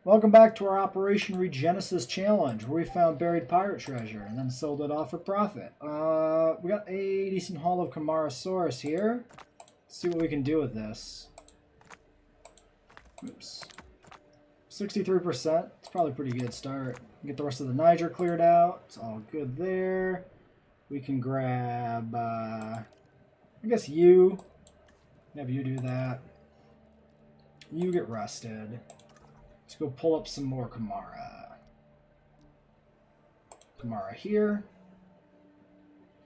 Welcome back to our Operation Regenesis challenge, where we found buried pirate treasure and then sold it off for profit. We got a decent haul of Camarasaurus here. Let's see what we can do with this. Oops. 63%. It's probably a pretty good start. Get the rest of the Niger cleared out. It's all good there. We can grab, I guess you. Have you do that. You get rested. Let's go pull up some more Camara. Camara here.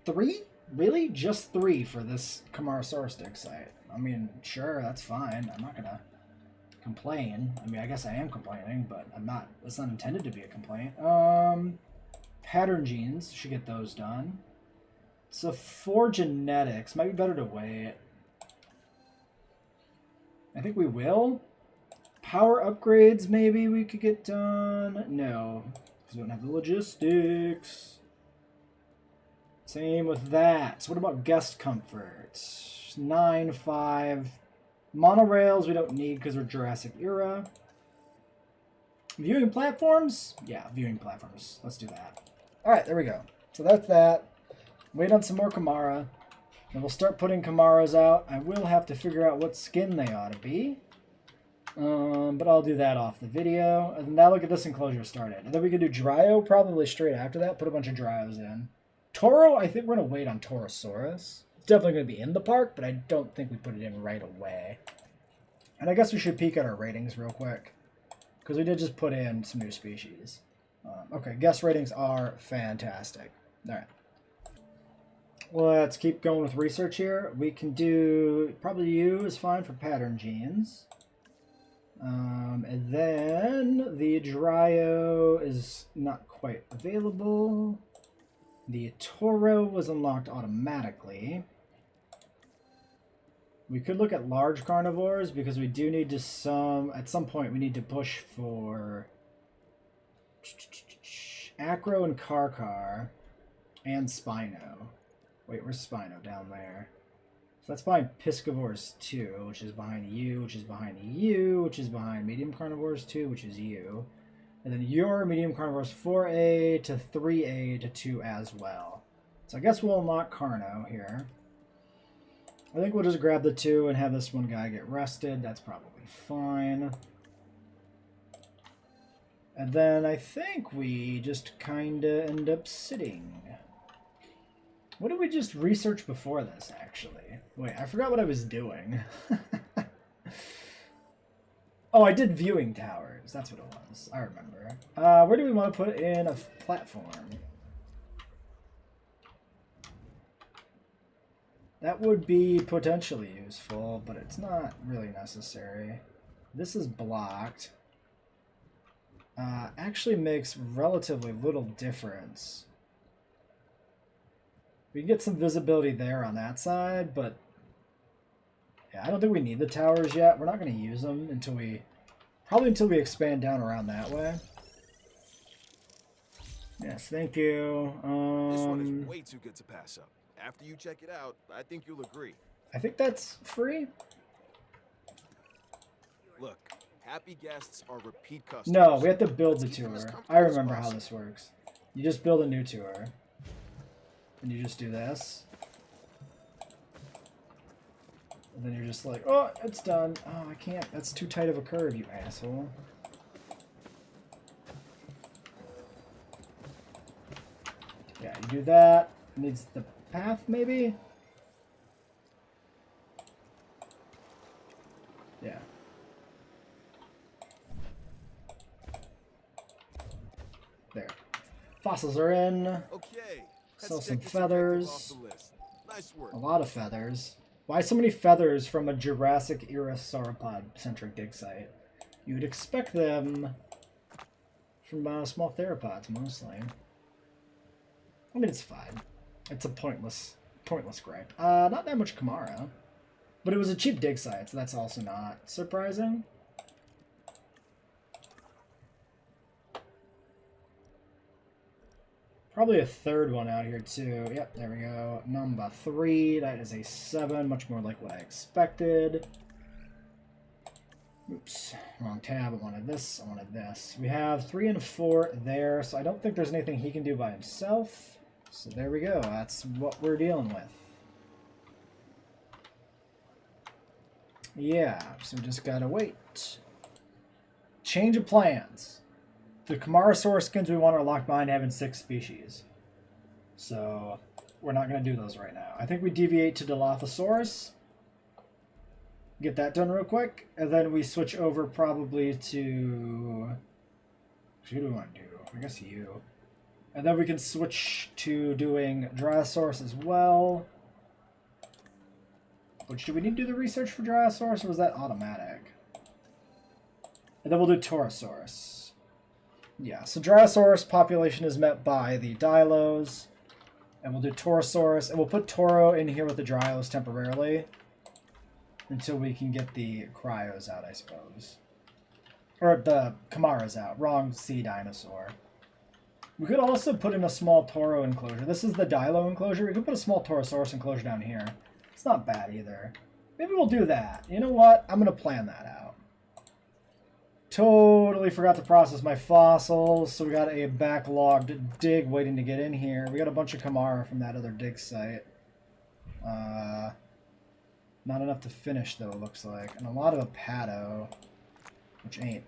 3? Really? Just 3 for this Camarasaurus dig site. I mean, sure, that's fine. I'm not gonna complain. I mean, I guess I am complaining, but I'm not. It's not intended to be a complaint. Pattern genes. Should get those done. So for genetics, might be better to wait. I think we will. Power upgrades, maybe we could get done. No, because we don't have the logistics. Same with that. So what about guest comfort? 9.5. Monorails we don't need because we're Jurassic era. Viewing platforms? Yeah, viewing platforms. Let's do that. Alright, there we go. So that's that. Wait on some more Camara. And we'll start putting Camaras out. I will have to figure out what skin they ought to be. But I'll do that off the video. And now look at this enclosure started. And then we can do Dryo probably straight after that. Put a bunch of Dryos in. Toro, I think we're going to wait on Torosaurus. It's definitely going to be in the park, but I don't think we put it in right away. And I guess we should peek at our ratings real quick. Because we did just put in some new species. Okay, guest ratings are fantastic. Alright. Let's keep going with research here. We can do, probably you is fine for pattern genes. And then the Dryo is not quite available. The Toro was unlocked automatically. We could look at large carnivores because we do need to at some point we need to push for Acro and Karkar and Spino. Wait, where's Spino? Down there. So that's behind Piscivores 2, which is behind you, which is behind you, which is behind Medium Carnivores 2, which is you. And then your Medium Carnivores 4A to 3A to 2 as well. So I guess we'll unlock Carno here. I think we'll just grab the 2 and have this one guy get rested. That's probably fine. And then I think we just kind of end up sitting. What did we just research before this, actually? Wait, I forgot what I was doing. Oh, I did viewing towers. That's what it was. I remember. Where do we want to put in a platform? That would be potentially useful, but it's not really necessary. This is blocked. Actually makes relatively little difference. We can get some visibility there on that side, but yeah, I don't think we need the towers yet. We're not going to use them until probably until we expand down around that way. Yes, thank you. This one is way too good to pass up. After you check it out, I think you'll agree. I think that's free. Look, happy guests are repeat customers. No, we have to build the tour. I remember how this works. You just build a new tour. And you just do this. And then you're just like, oh, it's done. Oh, I can't. That's too tight of a curve, you asshole. Yeah, you do that. It needs the path, maybe? Yeah. There. Fossils are in. Okay. Sell some feathers. Nice work. A lot of feathers. Why so many feathers from a Jurassic era sauropod-centric dig site? You would expect them from small theropods, mostly. I mean, it's fine. It's a pointless gripe. Not that much Camara. But it was a cheap dig site, so that's also not surprising. Probably a third one out here, too. Yep, there we go. Number 3. That is a 7. Much more like what I expected. Oops, wrong tab. I wanted this. I wanted this. We have 3 and 4 there, so I don't think there's anything he can do by himself. So there we go. That's what we're dealing with. Yeah, so we just gotta wait. Change of plans. The Camarasaur skins we want are locked behind having 6 species. So we're not going to do those right now. I think we deviate to Dilophosaurus. Get that done real quick. And then we switch over probably to... Who do we want to do? I guess you. And then we can switch to doing Dryosaurus as well. Which, do we need to do the research for Dryosaurus, or was that automatic? And then we'll do Torosaurus. Yeah, so Dryosaurus population is met by the Dilos. And we'll do Torosaurus. And we'll put Toro in here with the Dryos temporarily. Until we can get the Cryos out, I suppose. Or the Camaras out. Wrong sea dinosaur. We could also put in a small Toro enclosure. This is the Dilo enclosure. We could put a small Torosaurus enclosure down here. It's not bad either. Maybe we'll do that. You know what? I'm going to plan that out. Totally forgot to process my fossils, so we got a backlogged dig waiting to get in here. We got a bunch of Camara from that other dig site. Not enough to finish, though, it looks like. And a lot of Apado, which ain't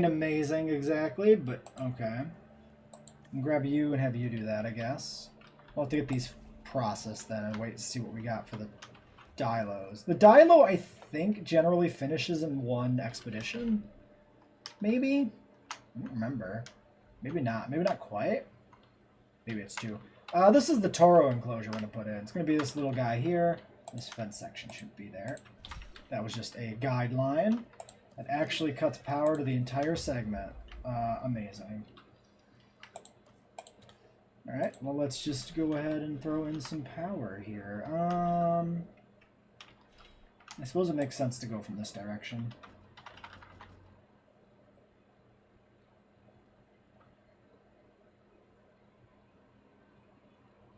amazing exactly, but okay. I'll grab you and have you do that, I guess. We'll have to get these processed then and wait to see what we got for the Dilos. The Dilo, I think, generally finishes in 1 expedition. Maybe? I don't remember. Maybe not. Maybe not quite. Maybe it's 2. This is the Toro enclosure we're going to put in. It's going to be this little guy here. This fence section should be there. That was just a guideline. It actually cuts power to the entire segment. Amazing. Alright, well let's just go ahead and throw in some power here. I suppose it makes sense to go from this direction.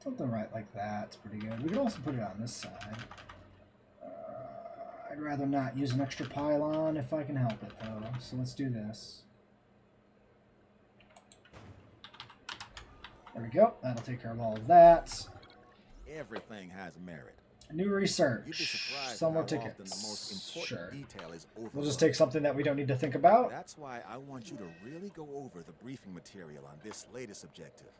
Something right like that. It's pretty good. We could also put it on this side. I'd rather not use an extra pylon if I can help it, though. So let's do this. There we go. That'll take care of all of that. Everything has merit. New research. Sell more tickets. Sure. We'll just take something that we don't need to think about. That's why I want you to really go over the briefing material on this latest objective.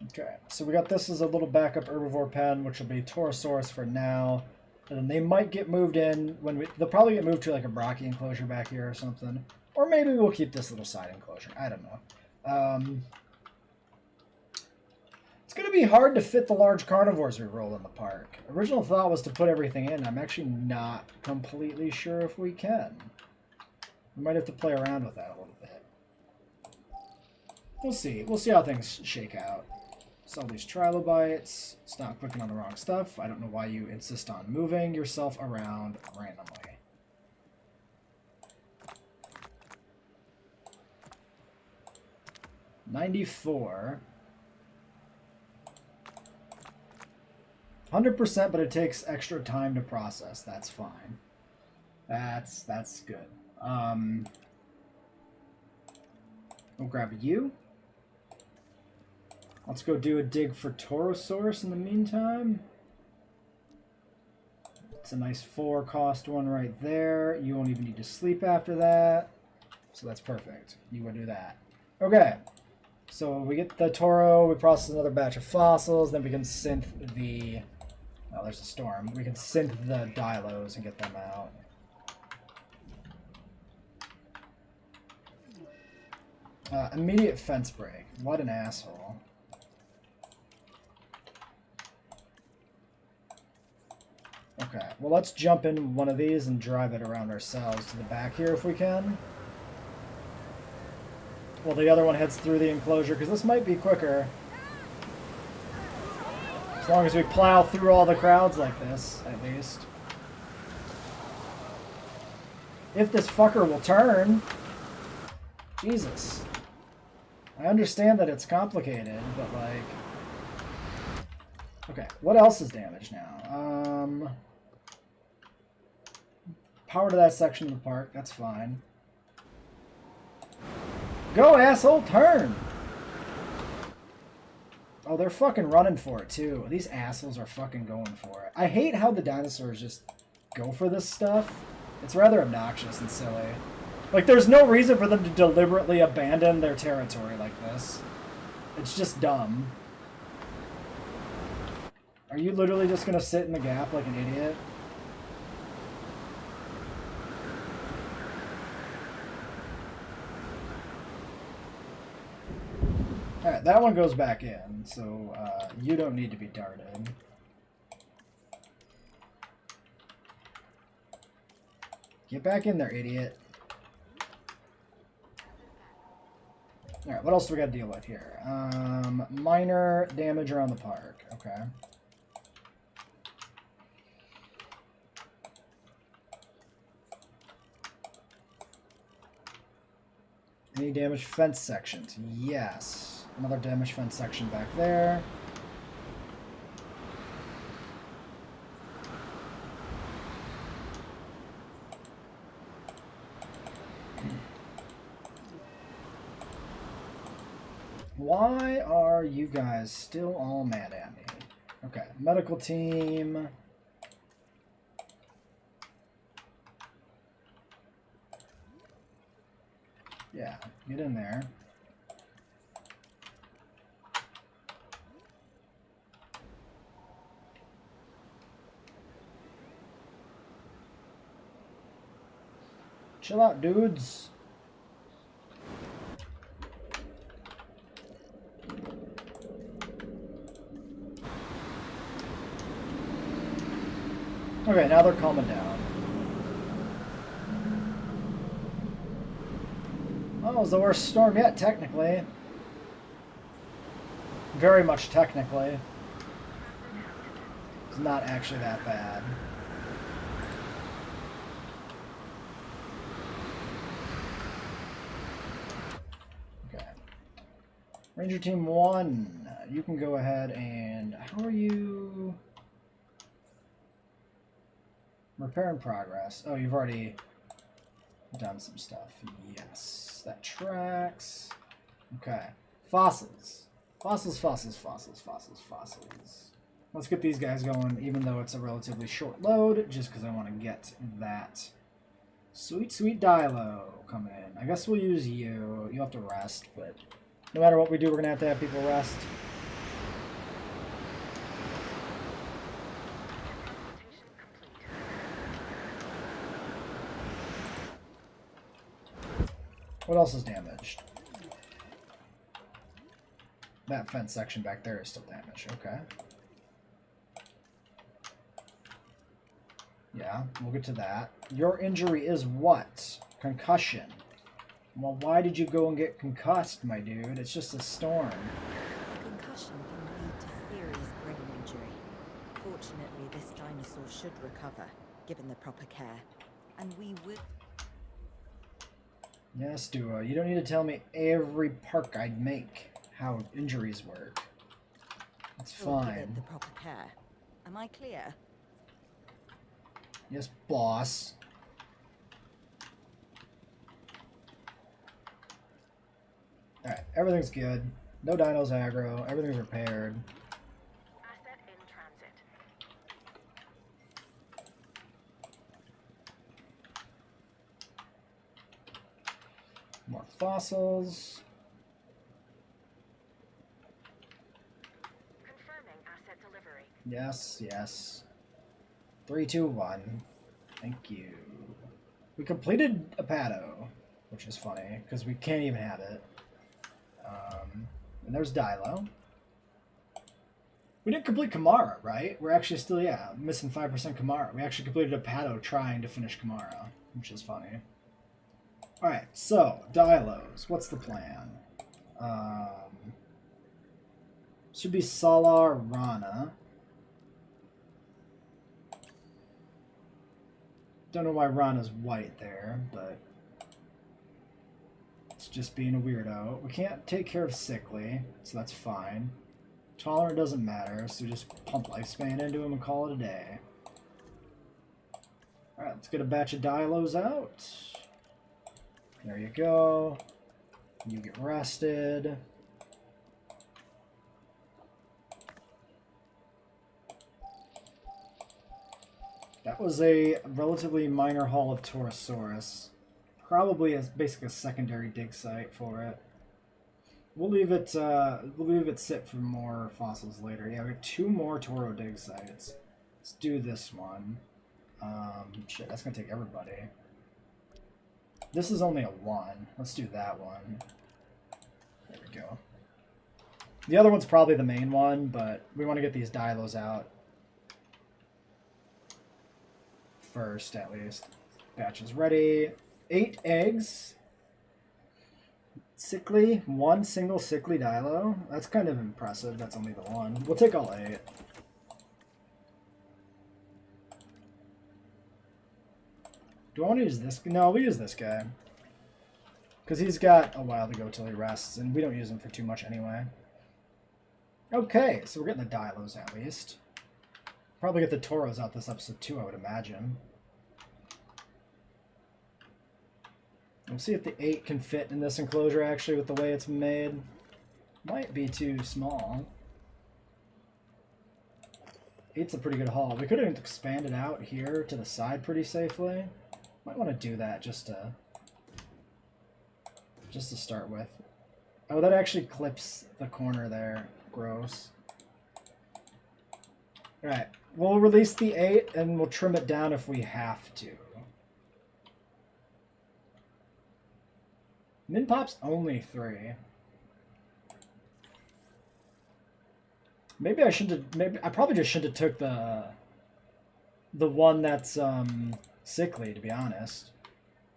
Okay, so we got this as a little backup herbivore pen, which will be Torosaurus for now. And then they might get moved in when they'll probably get moved to like a Brachii enclosure back here or something. Or maybe we'll keep this little side enclosure. I don't know. It's going to be hard to fit the large carnivores we roll in the park. Original thought was to put everything in. I'm actually not completely sure if we can. We might have to play around with that a little bit. We'll see. We'll see how things shake out. Sell these trilobites. Stop clicking on the wrong stuff. I don't know why you insist on moving yourself around randomly. $94. 100%, but it takes extra time to process. That's fine. That's good. We'll grab you. Let's go do a dig for Torosaurus in the meantime. It's a nice 4 cost one right there. You won't even need to sleep after that. So that's perfect. You will do that. Okay. So we get the Toro, we process another batch of fossils, then we can synth the... Oh, there's a storm. We can synth the Dilos and get them out. Immediate fence break. What an asshole. Okay, well let's jump in one of these and drive it around ourselves to the back here if we can. Well, the other one heads through the enclosure because this might be quicker. As long as we plow through all the crowds like this, at least. If this fucker will turn. Jesus. I understand that it's complicated, but like... Okay, what else is damaged now? power to that section of the park. That's fine. Go, asshole, turn! Oh, they're fucking running for it, too. These assholes are fucking going for it. I hate how the dinosaurs just go for this stuff. It's rather obnoxious and silly. Like, there's no reason for them to deliberately abandon their territory like this. It's just dumb. Are you literally just gonna sit in the gap like an idiot? Alright, that one goes back in, so you don't need to be darted. Get back in there, idiot. Alright, what else do we got to deal with here? Minor damage around the park. Okay. Any damaged fence sections? Yes. Another damaged fence section back there. Why are you guys still all mad at me? Okay, medical team. Yeah, get in there. Chill out, dudes. Okay, now they're calming down. Oh, it was the worst storm yet, technically. Very much technically. It's not actually that bad. Okay. Ranger Team 1, you can go ahead and... How are you... Repair in progress. Oh, you've already done some stuff. Yes, that tracks. Okay. Fossils. Fossils, fossils, fossils, fossils, fossils. Let's get these guys going, even though it's a relatively short load, just because I want to get that sweet, sweet Dilo coming in. I guess we'll use you. You'll have to rest, but no matter what we do, we're going to have people rest. What else is damaged? That fence section back there is still damaged. Okay. Yeah, we'll get to that. Your injury is what? Concussion. Well, why did you go and get concussed, my dude? It's just a storm. A concussion can lead to serious brain injury. Fortunately, this dinosaur should recover, given the proper care. And we will... Yes, Dua. You don't need to tell me every park I'd make how injuries work. It's fine. Give it the proper care. Am I clear? Yes, boss. Alright, everything's good. No dinos aggro. Everything's repaired. Asset in transit. More fossils. Confirming asset delivery. Yes, yes. 3, 2, 1. Thank you. We completed a Pato, which is funny, because we can't even have it. And there's Dilo. We didn't complete Kamara, right? We're actually still, yeah, missing 5% Kamara. We actually completed a Pato trying to finish Kamara, which is funny. Alright, so, Dilos. What's the plan? Should be Salar Rana. Don't know why Rana's white there, but it's just being a weirdo. We can't take care of Sickly, so that's fine. Tolerant doesn't matter, so just pump Lifespan into him and call it a day. Alright, let's get a batch of dilos out. There you go. You get rested. That was a relatively minor haul of Torosaurus. Probably as basically a secondary dig site for it. We'll leave it sit for more fossils later. Yeah, we have 2 more Toro dig sites. Let's do this one. Shit, that's gonna take everybody. This is only a 1. Let's do that one. There we go. The other one's probably the main one, but we want to get these dilos out first, at least. Batch is ready. 8 eggs. Sickly. 1 single sickly dilo. That's kind of impressive. That's only the 1. We'll take all 8. Do I want to use this? No, we use this guy. Because he's got a while to go till he rests, and we don't use him for too much anyway. Okay, so we're getting the dilos at least. Probably get the Toros out this episode too, I would imagine. We'll see if the 8 can fit in this enclosure actually with the way it's made. Might be too small. 8's a pretty good haul. We could have expanded out here to the side pretty safely. Might want to do that just to start with. Oh, that actually clips the corner there. Gross. Alright, we'll release the 8 and we'll trim it down if we have to. Min Pop's only 3. Maybe I should have. Maybe I probably just should have took the one that's sickly. To be honest,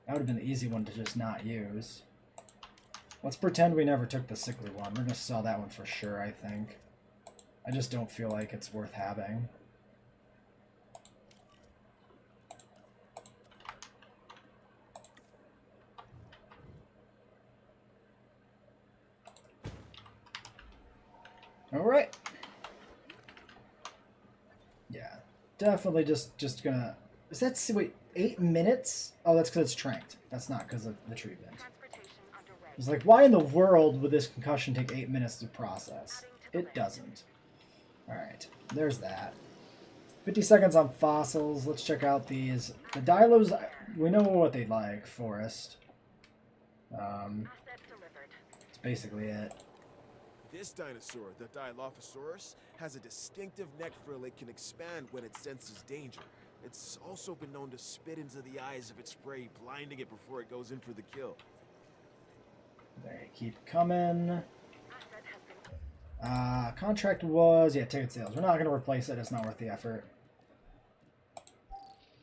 that would have been the easy one to just not use. Let's pretend we never took the sickly one. We're gonna sell that one for sure. I think. I just don't feel like it's worth having. All right. Yeah, definitely just gonna. Is that wait 8 minutes? Oh, that's because it's tranked. That's not because of the treatment. It's like, why in the world would this concussion take 8 minutes to process? It doesn't. All right, there's that. 50 seconds on fossils. Let's check out these. The dilos. We know what they like. Forest. It's basically it. This dinosaur, the Dilophosaurus, has a distinctive neck frill it can expand when it senses danger. It's also been known to spit into the eyes of its prey, blinding it before it goes in for the kill. They keep coming. Contract was, yeah, ticket sales. We're not going to replace it. It's not worth the effort.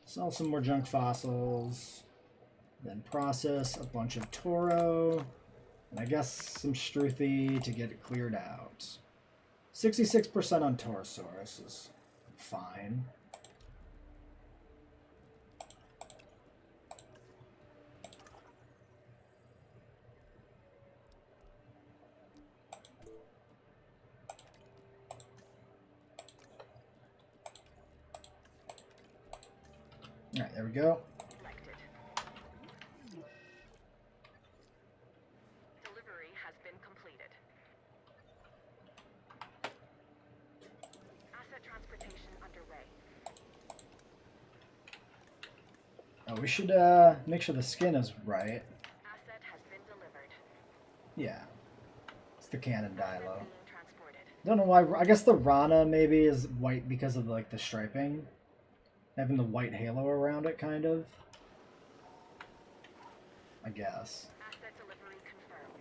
Sell some more junk fossils. Then process a bunch of Toro. And I guess some Struthi to get it cleared out. 66% on Torosaurus is fine. Alright, there we go. Delivery has been completed. Asset transportation underway. Oh, we should make sure the skin is right. Asset has been delivered. Yeah. It's the Cannon Asset Dilo. being transported. Don't know why. I guess the Rana maybe is white because of like the striping. Having the white halo around it, kind of. I guess. Asset delivery confirmed.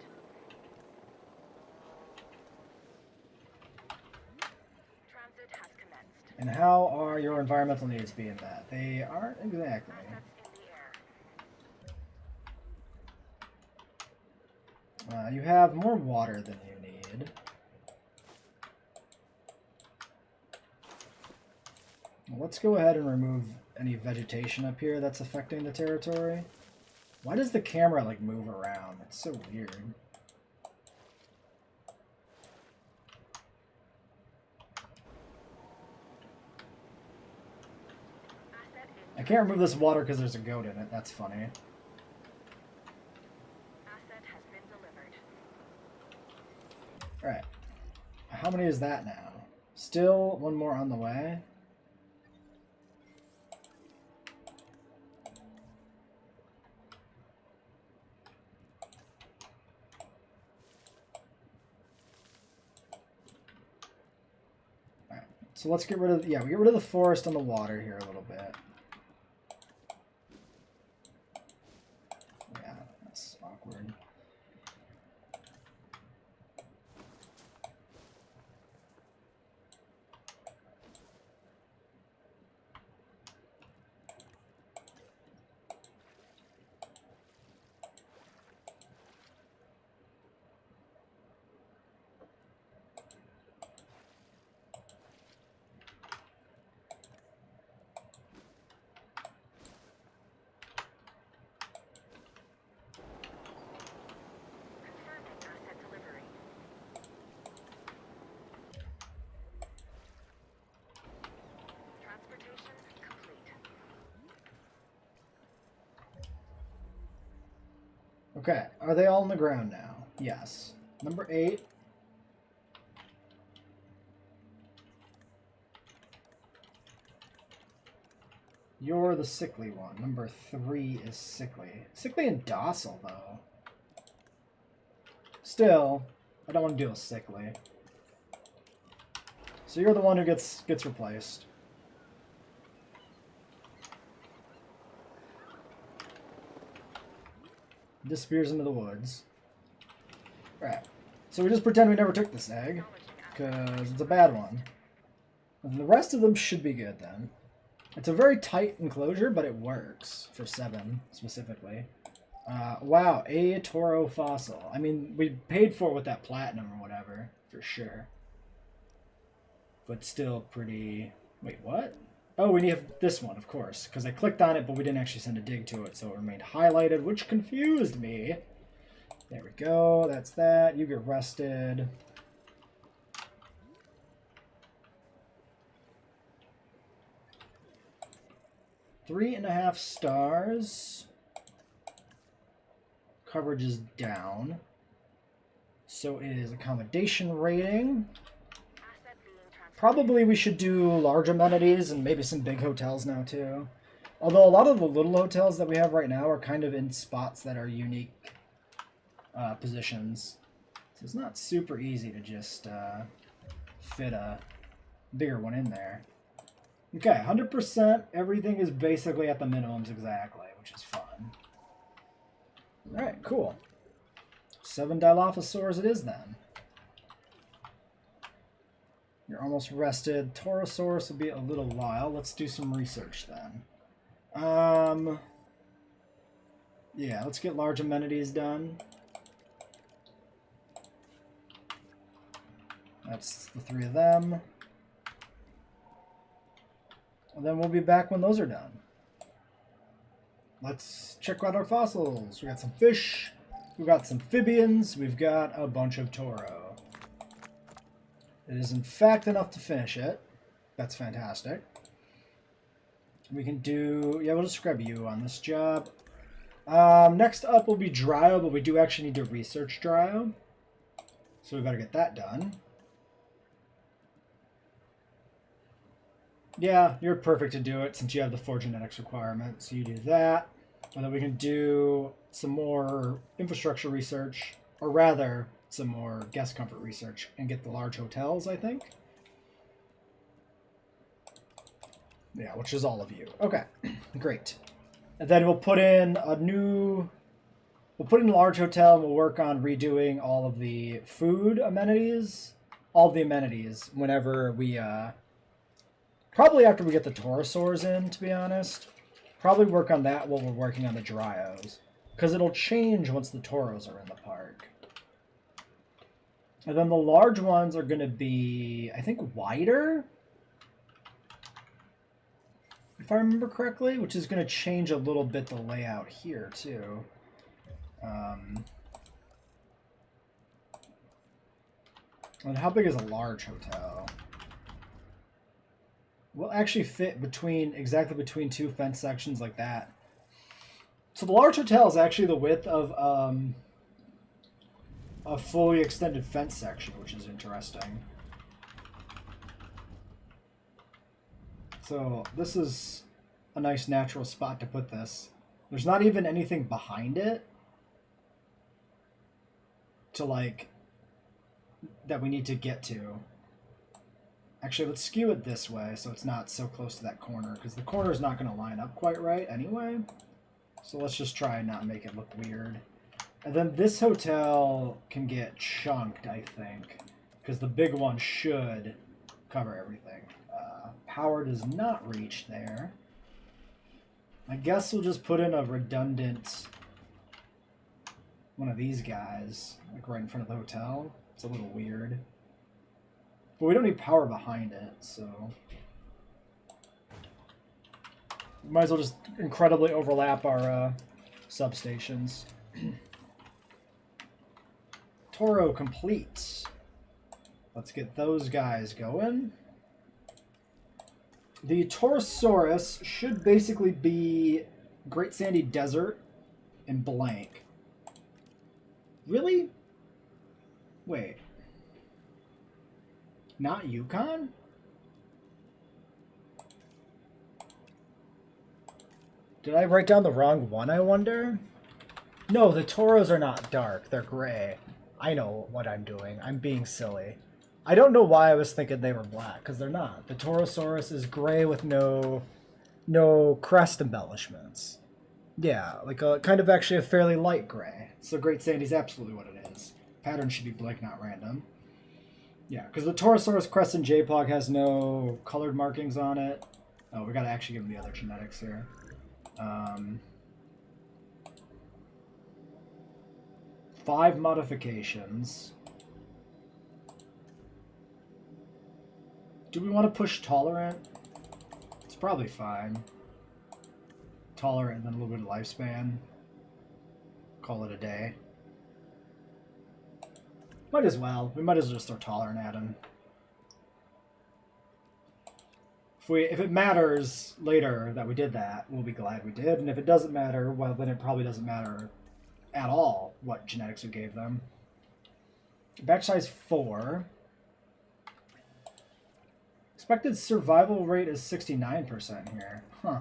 Transit has commenced. And how are your environmental needs being met? They aren't exactly. Assets in the air. You have more water than you need. Let's go ahead and remove any vegetation up here that's affecting the territory. Why does the camera like move around? It's so weird. Asset in I can't remove this water because there's a goat in it. That's funny. Asset has been delivered. Alright. How many is that now? Still one more on the way. Alright. So let's get rid of... Yeah, we get rid of the forest and the water here a little bit. Yeah, that's awkward. Confirming asset delivery. Transportation complete. Okay, are they all on the ground now? Yes. Number 8. You're the sickly one. Number 3 is sickly. Sickly and docile, though. Still, I don't want to deal with sickly. So you're the one who gets replaced. Disappears into the woods. Right. So we just pretend we never took this egg, because it's a bad one. And the rest of them should be good then. It's a very tight enclosure, but it works for 7 specifically. Wow, a Toro fossil. I mean, we paid for it with that platinum or whatever, for sure. But still pretty... Wait, what? Oh, we need this one, of course, because I clicked on it, but we didn't actually send a dig to it, so it remained highlighted, which confused me. There we go, that's that. You get rested. $3.5 stars. Coverage is down. So it is accommodation rating. Asset being transferred. Probably we should do large amenities and maybe some big hotels now too. Although a lot of the little hotels that we have right now are kind of in spots that are unique positions. So it's not super easy to just fit a bigger one in there. Okay, 100%. Everything is basically at the minimums exactly, which is fun. Alright, cool. 7 Dilophosaurs it is then. You're almost rested. Torosaurus will be a little while. Let's do some research then. Yeah, let's get large amenities done. That's the 3 of them. And then we'll be back when those are done. Let's check out our fossils. We got some fish. We've got some amphibians. We've got a bunch of Toro. It is in fact enough to finish it. That's fantastic. We can do... Yeah, we'll just grab you on this job. Next up will be Dryo, but we do actually need to research Dryo. So we better get that done. Yeah, you're perfect to do it since you have the 4 genetics requirement. So you do that. And then we can do some more infrastructure research, or rather, some more guest comfort research, and get the large hotels, I think. Yeah, which is all of you. Okay, great. And then we'll put in a new... We'll put in a large hotel, and we'll work on redoing all of the food amenities. All of the amenities whenever we... Probably after we get the Torosaurs in, to be honest. Probably work on that while we're working on the Dryos. Because it'll change once the Toros are in the park. And then the large ones are going to be, I think, wider? If I remember correctly, which is going to change a little bit the layout here, too. And how big is a large hotel? will actually fit exactly between two fence sections like that. So the large hotel is actually the width of a fully extended fence section, which is interesting. So this is a nice natural spot to put this. There's not even anything behind it to like that we need to get to. Actually, let's skew it this way so it's not so close to that corner, because the corner is not going to line up quite right anyway. So let's just try and not make it look weird. And then this hotel can get chunked, I think, because the big one should cover everything. Power does not reach there. I guess we'll just put in a redundant one of these guys, like right in front of the hotel. It's a little weird. But we don't need power behind it, so... we might as well just incredibly overlap our substations. Toro complete. Let's get those guys going. The Torosaurus should basically be Great Sandy Desert and blank. Really? Wait. Not Yukon? Did I write down the wrong one, I wonder? No, the Toros are not dark. They're gray. I know what I'm doing. I'm being silly. I don't know why I was thinking they were black, because they're not. The Torosaurus is gray with no crest embellishments. Yeah, like a kind of actually a fairly light gray. So Great Sandy's absolutely what it is. Pattern should be blank, not random. Yeah, because the Torosaurus crest in JPOG has no colored markings on it. Oh, we gotta actually give them the other genetics here. 5 modifications. Do we want to push tolerant? It's probably fine. Tolerant and then a little bit of lifespan. Call it a day. Might as well. We might as well just throw tolerant at him. If it matters later that we did that, we'll be glad we did. And if it doesn't matter, well, then it probably doesn't matter at all what genetics we gave them. Batch size 4. Expected survival rate is 69% here. Huh.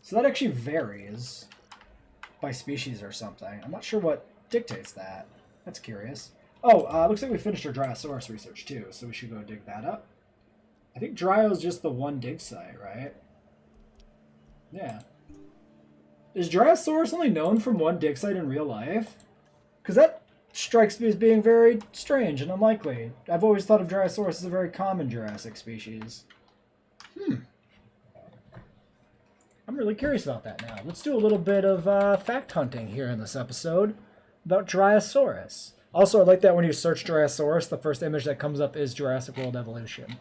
So that actually varies by species or something. I'm not sure what dictates that. That's curious. Oh, looks like we finished our Dryosaurus research too, so we should go dig that up. I think Dryo is just the one dig site, right? Yeah. Is Dryosaurus only known from one dig site in real life? Because that strikes me as being very strange and unlikely. I've always thought of Dryosaurus as a very common Jurassic species. I'm really curious about that now. Let's do a little bit of fact hunting here in this episode about Dryosaurus. Also, I like that when you search Dryosaurus, the first image that comes up is Jurassic World Evolution.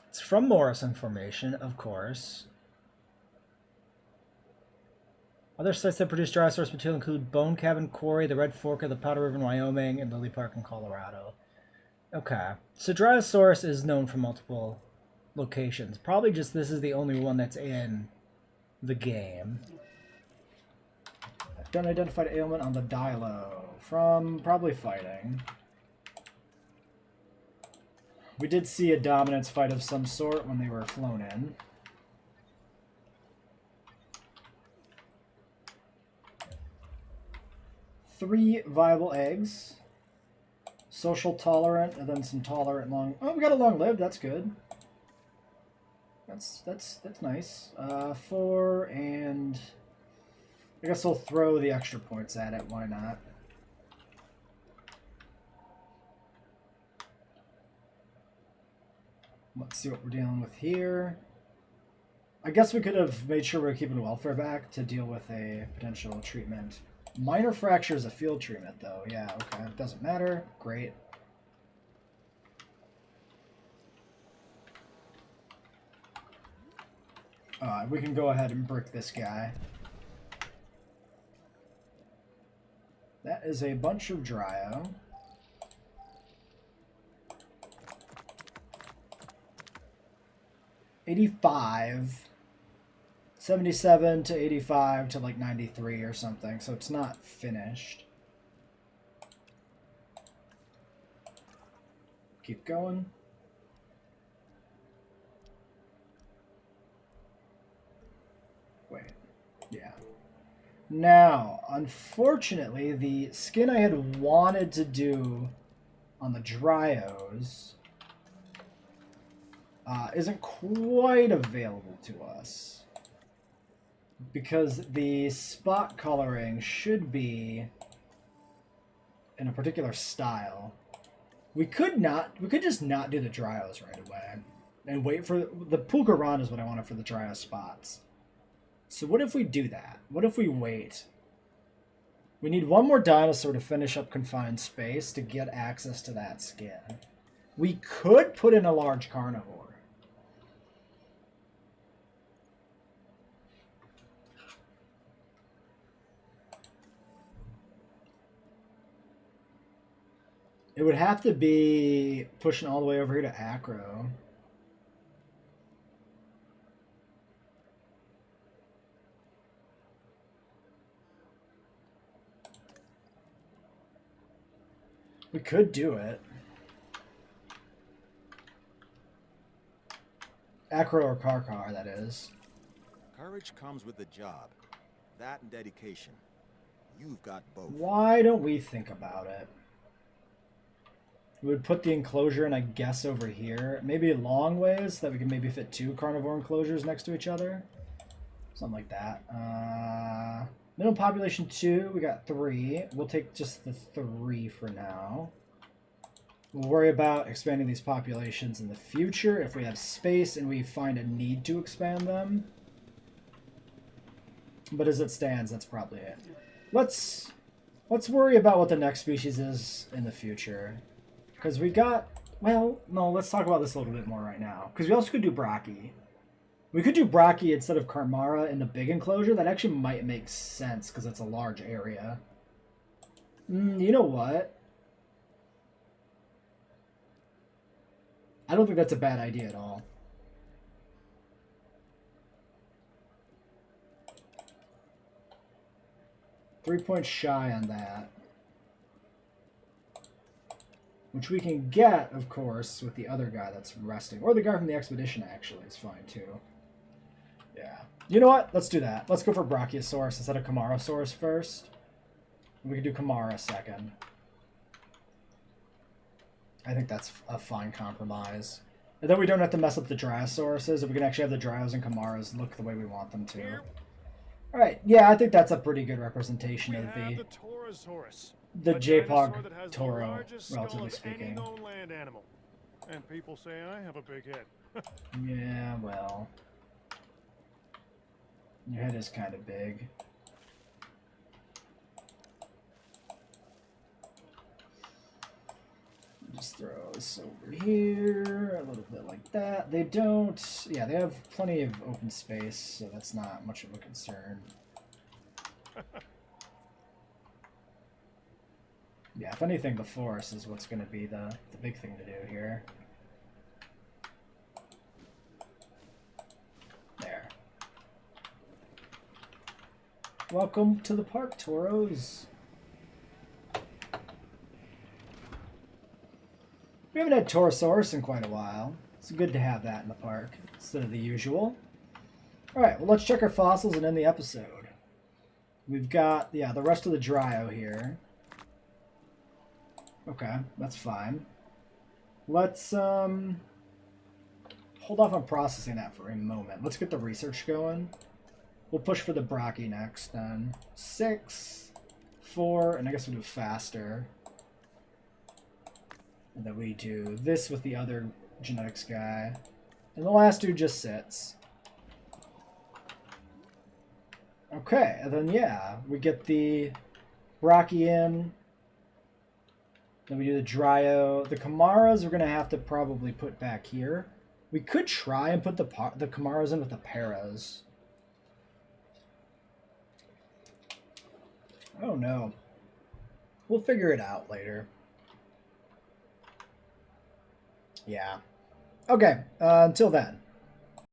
It's from Morrison Formation, of course. Other sites that produce Dryosaurus material include Bone Cabin Quarry, the Red Fork of the Powder River in Wyoming, and Lily Park in Colorado. Okay, so Dryosaurus is known from multiple locations. Probably just this is the only one that's in the game. I've done identified ailment on the Dilo from probably fighting. We did see a dominance fight of some sort when they were flown in. Three viable eggs. Social tolerant, and then some tolerant long. Oh, we got a long lived. That's good. That's nice. 4 and I guess I'll throw the extra points at it. Why not? Let's see what we're dealing with here. I guess we could have made sure we're keeping welfare back to deal with a potential treatment. Minor fracture is a field treatment, though. Yeah, okay. It doesn't matter. Great. We can go ahead and brick this guy. that is a bunch of Dryo. $85, 77 to 85 to like 93 or something, so it's not finished. Keep going. Wait, yeah. Now, unfortunately, the skin I had wanted to do on the Dryos isn't quite available to us. Because the spot coloring should be in a particular style. We could just not do the Dryos right away. And wait for... The Pulgaran is what I wanted for the Dryo spots. So what if we do that? What if we wait? We need one more dinosaur to finish up Confined Space to get access to that skin. We could put in a large carnivore. It would have to be pushing all the way over here to Acro. We could do it. Acro or Karkar, that is. Courage comes with the job. That and dedication. You've got both. Why don't we think about it? We would put the enclosure in, I guess, over here. Maybe long ways, so that we can maybe fit 2 carnivore enclosures next to each other. Something like that. Minimum population 2, we got 3. We'll take just the 3 for now. We'll worry about expanding these populations in the future if we have space and we find a need to expand them. But as it stands, that's probably it. Let's worry about what the next species is in the future. Because we got... Well, no, let's talk about this a little bit more right now. Because we also could do Brachy. We could do Brachy instead of Karmara in the big enclosure. That actually might make sense because it's a large area. You know what? I don't think that's a bad idea at all. Three points shy on that. Which we can get, of course, with the other guy that's resting. Or the guy from the expedition, actually, is fine, too. Yeah. You know what? Let's do that. Let's go for Brachiosaurus instead of Camarasaurus first. We can do Camara second. I think that's a fine compromise. And then we don't have to mess up the Dryosauruses, if we can actually have the Dryos and Camaras look the way we want them to. Alright, yeah, I think that's a pretty good representation of the JPOG Toro, relatively speaking. Land animal. And people say I have a big head. Yeah, well... Your head is kind of big. Just throw this over here, a little bit like that. They don't... Yeah, they have plenty of open space, so that's not much of a concern. Yeah, if anything, the forest is what's going to be the big thing to do here. There. Welcome to the park, Toros. We haven't had Torosaurus in quite a while. It's good to have that in the park instead of the usual. Alright, well, let's check our fossils and end the episode. We've got, yeah, the rest of the Dryo here. Okay, that's fine. Let's, hold off on processing that for a moment. Let's get the research going. We'll push for the Brachy next, then. 6, 4, and I guess we'll do faster. And then we do this with the other genetics guy. And the last dude just sits. Okay, and then yeah, we get the Brachy in. Then we do the Dryo. The Camaras we're going to have to probably put back here. We could try and put the Camaras in with the Paras. I don't know. We'll figure it out later. Yeah. Okay, until then.